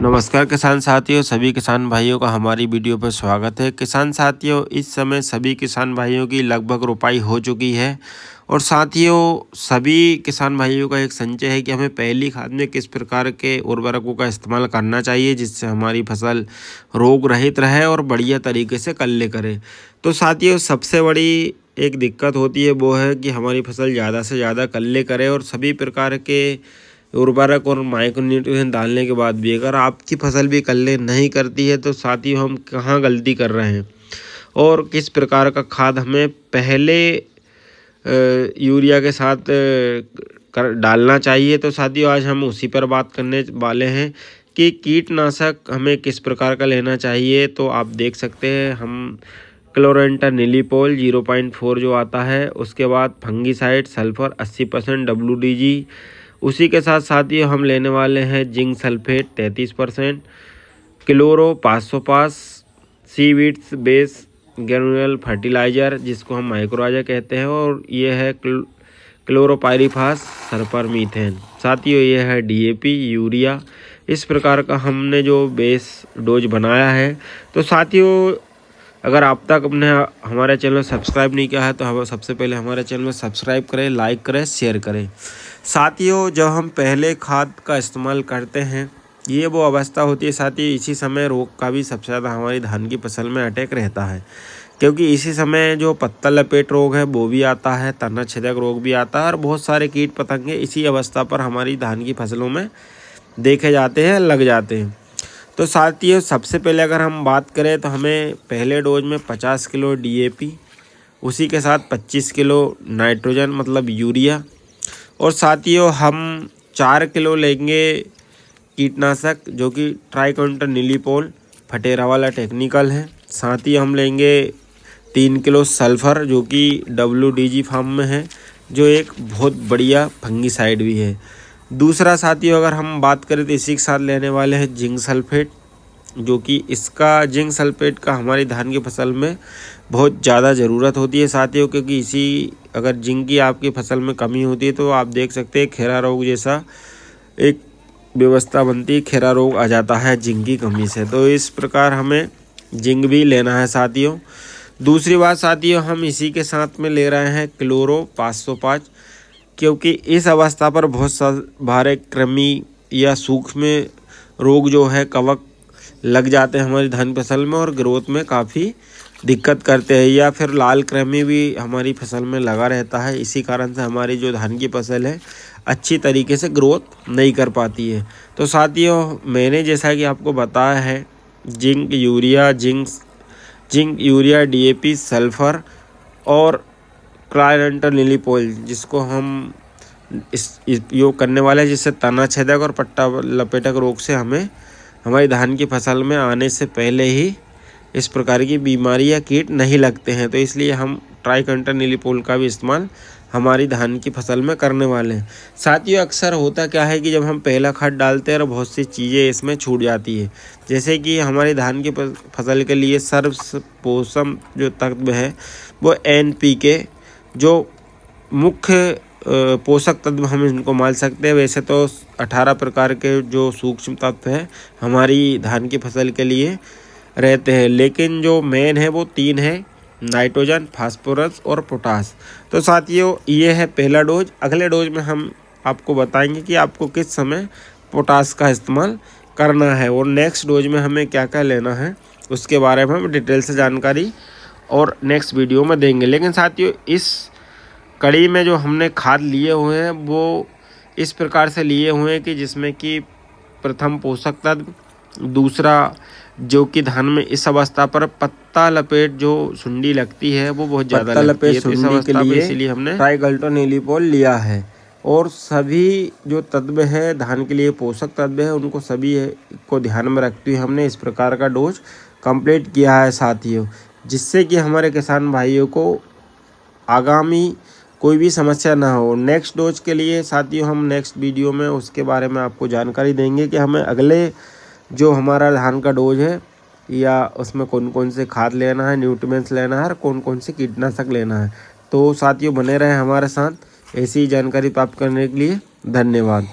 नमस्कार किसान साथियों, सभी किसान भाइयों का हमारी वीडियो पर स्वागत है। किसान साथियों, इस समय सभी किसान भाइयों की लगभग रोपाई हो चुकी है और साथियों सभी किसान भाइयों का एक संचय है कि हमें पहली खाद में किस प्रकार के उर्वरकों का इस्तेमाल करना चाहिए जिससे हमारी फसल रोग रहित रहे और बढ़िया तरीके से कल्ले करे। तो साथियों सबसे बड़ी एक दिक्कत होती है वो है कि हमारी फसल ज़्यादा से ज़्यादा कल्ले करे और सभी प्रकार के उर्वरक और माइक्रोन्यूट्रिएंट डालने के बाद भी अगर आपकी फसल भी कल्ले नहीं करती है तो साथियों हम कहाँ गलती कर रहे हैं और किस प्रकार का खाद हमें पहले यूरिया के साथ डालना चाहिए। तो साथियों आज हम उसी पर बात करने वाले हैं कि कीटनाशक हमें किस प्रकार का लेना चाहिए। तो आप देख सकते हैं हम क्लोरेंटानिलीप्रोल 0.4 जो आता है, उसके बाद फंगीसाइड सल्फर 80% WDG, उसी के साथ साथियों हम लेने वाले हैं zinc sulphate 33%, chloro 505, seaweeds base granular fertiliser जिसको हम माइक्रोराजा कहते हैं, और ये है क्लोरोपाइरीफास सल्फर मीथेन। साथियों ये है DAP यूरिया। इस प्रकार का हमने जो बेस डोज बनाया है। तो साथियों अगर आप तक अपने हमारे चैनल सब्सक्राइब नहीं किया है तो हम सबसे पहले हमारे चैनल में सब्सक्राइब करें, लाइक करें, शेयर करें। साथियों जब हम पहले खाद का इस्तेमाल करते हैं ये वो अवस्था होती है साथियों, इसी समय रोग का भी सबसे ज़्यादा हमारी धान की फसल में अटैक रहता है, क्योंकि इसी समय जो पत्ता लपेट रोग है वो भी आता है, तना छेदक रोग भी आता है और बहुत सारे कीट पतंगे इसी अवस्था पर हमारी धान की फसलों में देखे जाते हैं, लग जाते हैं। तो साथियों सबसे पहले अगर हम बात करें तो हमें पहले डोज में 50 किलो DAP, उसी के साथ 25 किलो नाइट्रोजन मतलब यूरिया, और साथियों हम 4 किलो लेंगे कीटनाशक जो कि ट्राइकोनिलीप्रोल फटेरा वाला टेक्निकल है। साथ ही हम लेंगे 3 किलो सल्फ़र जो कि WDG फार्म में है, जो एक बहुत बढ़िया फंगीसाइड भी है। दूसरा साथियों अगर हम बात करें तो इसी के साथ लेने वाले हैं जिंक सल्फेट, जो कि इसका जिंक सल्फेट का हमारी धान की फसल में बहुत ज़्यादा ज़रूरत होती है साथियों, क्योंकि इसी अगर जिंक की आपकी फसल में कमी होती है तो आप देख सकते हैं खैरा रोग जैसा एक व्यवस्था बनती है, खैरा रोग आ जाता है जिंक की कमी से। तो इस प्रकार हमें जिंक भी लेना है साथियों। दूसरी बात साथियों हम इसी के साथ में ले रहे हैं क्लोरो 505, क्योंकि इस अवस्था पर बहुत सारे कृमि या सूक्ष्म रोग जो है कवक लग जाते हैं हमारी धान फसल में और ग्रोथ में काफ़ी दिक्कत करते हैं, या फिर लाल कृमि भी हमारी फसल में लगा रहता है। इसी कारण से हमारी जो धान की फसल है अच्छी तरीके से ग्रोथ नहीं कर पाती है। तो साथियों मैंने जैसा कि आपको बताया है जिंक यूरिया DAP सल्फ़र और क्लोरेंटानिलीप्रोल जिसको हम उपयोग करने वाले हैं, जिससे तना छेदक और पत्ता लपेटक रोग से हमें हमारी धान की फसल में आने से पहले ही इस प्रकार की बीमारी या कीट नहीं लगते हैं। तो इसलिए हम ट्राइकोनिलीप्रोल का भी इस्तेमाल हमारी धान की फसल में करने वाले हैं। साथियों अक्सर होता क्या है कि जब हम पहला खाद डालते हैं और बहुत सी चीज़ें इसमें छूट जाती है, जैसे कि हमारी धान की फसल के लिए सर्वपोषक जो तत्व है वो NPK जो मुख्य पोषक तत्व हम इनको मान सकते हैं। वैसे तो 18 प्रकार के जो सूक्ष्म तत्व है हमारी धान की फसल के लिए रहते हैं, लेकिन जो मेन है वो 3 है, नाइट्रोजन, फास्फोरस और पोटास। तो साथियों ये है पहला डोज। अगले डोज में हम आपको बताएंगे कि आपको किस समय पोटास का इस्तेमाल करना है और नेक्स्ट डोज में हमें क्या क्या लेना है उसके बारे में हम डिटेल से जानकारी और नेक्स्ट वीडियो में देंगे। लेकिन साथियों इस कड़ी में जो हमने खाद लिए हुए हैं वो इस प्रकार से लिए हुए हैं कि जिसमें कि प्रथम पोषक तत्व, दूसरा जो कि धान में इस अवस्था पर पत्ता लपेट जो सुंडी लगती है वो बहुत ज़्यादा लगती है, तो इस अवस्था में इसीलिए हमने ट्राइकोनिलीप्रोल लिया है। और सभी जो तत्व है धान के लिए पोषक तत्व है उनको सभी को ध्यान में रखते हुए हमने इस प्रकार का डोज कंप्लीट किया है साथियों, जिससे कि हमारे किसान भाइयों को आगामी कोई भी समस्या ना हो। नेक्स्ट डोज के लिए साथियों हम नेक्स्ट वीडियो में उसके बारे में आपको जानकारी देंगे कि हमें अगले जो हमारा धान का डोज है या उसमें कौन कौन से खाद लेना है, न्यूट्रिएंट्स लेना है और कौन कौन से कीटनाशक लेना है। तो साथियों बने रहें हमारे साथ ऐसी जानकारी प्राप्त करने के लिए। धन्यवाद।